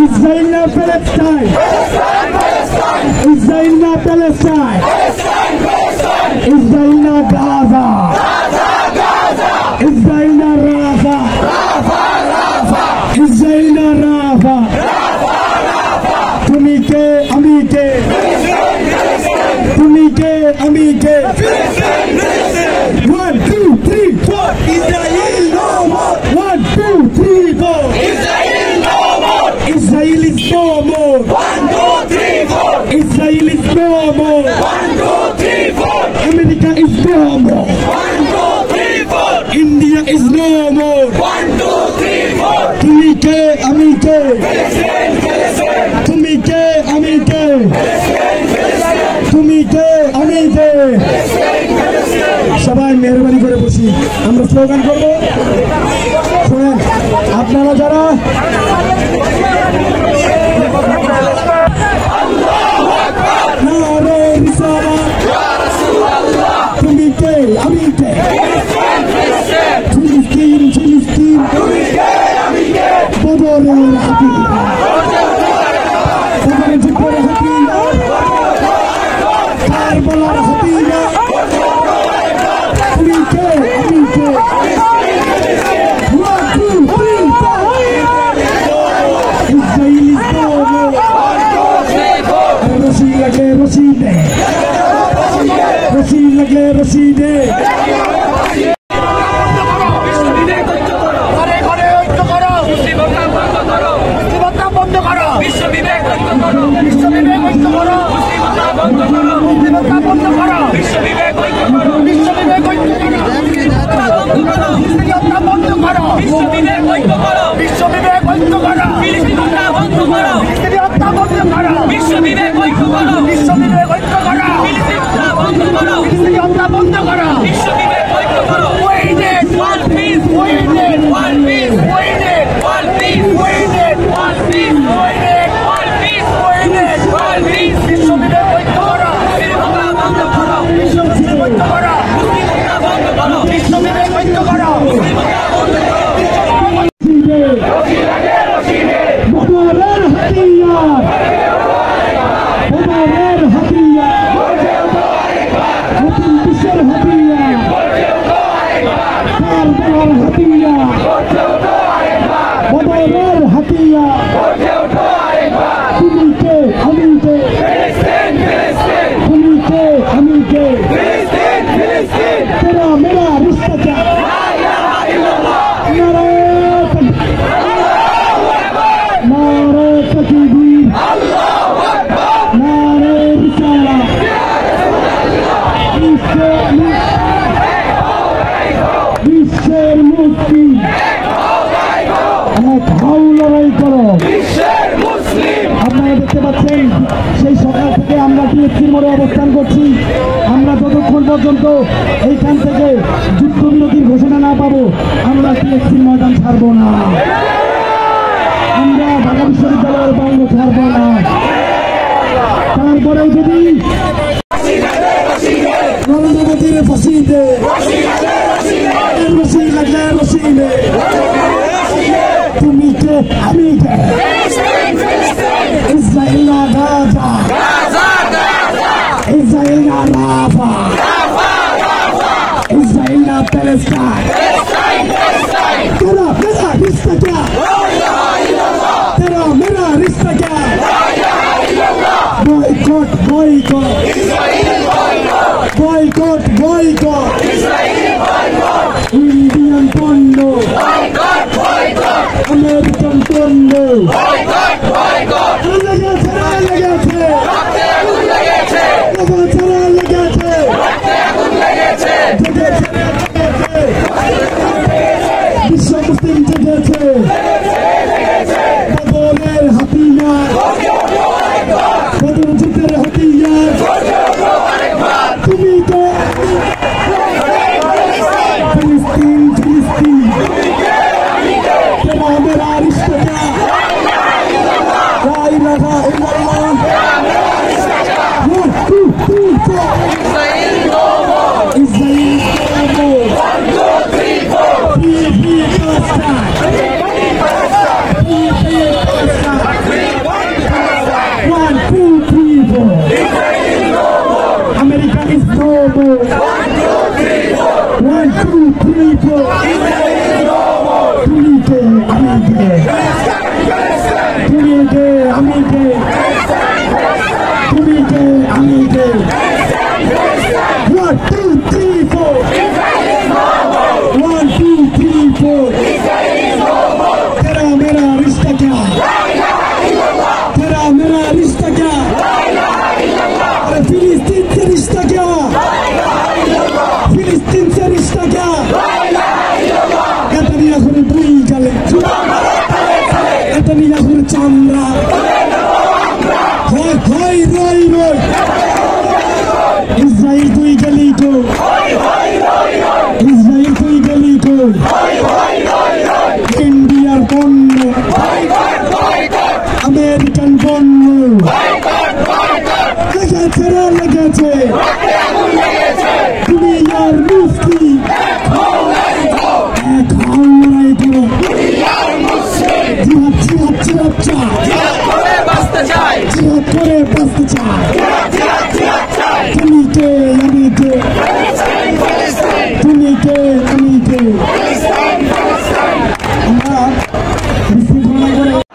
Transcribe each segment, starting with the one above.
Israel na Palestine. Israel na Palestine. Israel na Gaza. Israel na Rafah. Israel na Rafah. তুমি কে আমি কে, তুমি কে আমি কে। 1 2 3 4 Israel no more. 1 2 3 4 Israel no more. Israel is no more. 1 2 3 4 Israel is no more. 1 2 3 4 America is no more. 1 2 3 4 India is no more. 1 2 3 4 তুমি কে আমি কে, তুমি কে আমি কে, তুমি কে আমি কে। সবাই মেহরবানি করে বসি, আমরা স্লোগান করবো। শোনেন আপনারা যারা তুমি কে আমি কে, ফিলিস্তিন ফিলিস্তিন বদরের হাতিয়ার, বদরের যুদ্ধের হাতিয়ার, কারবালার হাতিয়ার। তুমি কে আমি কে। 1 2 3 4 Israel is no more. রশি লাগে রশিদে, রশি লাগে রশিদে। আপনারা দেখতে পাচ্ছেন সেই সকাল থেকে আমরা টিএসসির মোড়ে অবস্থান করছি। আমরা যতক্ষণ পর্যন্ত এইখান থেকে যুদ্ধবিরতির ঘোষণা না পাবো আমরা টিএসসির ময়দান ছাড়বো না, আমরা ঢাকা বিশ্ববিদ্যালয়ের বাইরে ছাড়বো না। তারপরে যদি নরেন্দ্র মোদীর ফাঁসি দে, রশি লাগে রশি দে। তুমি কে আমি কে, Israel na Gaza, Israel na Rafah, Israel na Palestine. Tera mera rishta kya, tera mera rishta kya, boycott boycott, boycott boycott, Indian pondo, American pondo, বিশ্ব মুসলিম জেগেছে, বদরের হাতিয়ার, বদর যুদ্ধের হাতিয়ার। তুমি তো ফিলিস্তিন ফিলিস্তিন मेरा रिश्ता क्या ला इलाहा इल्लल्लाह 1 2 3 4 Israel no more 1 2 3 4 free Palestine 1 2 3 4 Israel no more America is no more 1 2 3 4 1 2 3 4 Israel no more Tunite Amige 1 2 3 4 Israel no more 1 2 3 4 Israel no more तेरा मेरा रिश्ता क्या ला इलाहा इल्लल्लाह तेरा मेरा रिश्ता क्या ला इलाहा इल्लल्लाह अरे फिलिस्तीन से रिश्ता क्या ला इलाहा इल्लल्लाह फिलिस्तीन से रिश्ता क्या ला इलाहा इल्लल्लाह नेतान्याहुর দুই গালে জুতা মারো তালে তালে নেতান্যাহুর চামড়া তুলে নেব আমরা হয় হয় রই রই ইসরায়েল তুই গেলি তো হয় হয় রই রই ইসরায়েল তুই গেলি তো হয় হয় রই রই ইন্ডিয়ার পণ্য বয়কট বয়কট আমেরিকান পণ্য বয়কট বয়কট লেগেছে রে লেগেছে রক্তে আগুন লেগেছে দুনিয়ার মুফতি এক হও লড়াই করো দুনিয়ার মুসলিম জিহাদ জিহাদ জিহাদ জিহাদ করে বাঁচতে চাই জিহাদ করে বাঁচতে চাই জিহাদ জিহাদ চাই তুমিকে আমিকে ফিলিস্তিন ফিলিস্তিন তুমিকে আমিকে ফিলিস্তিন ফিলিস্তিন আমরা বিশৃঙ্খলা করে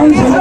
Thank you.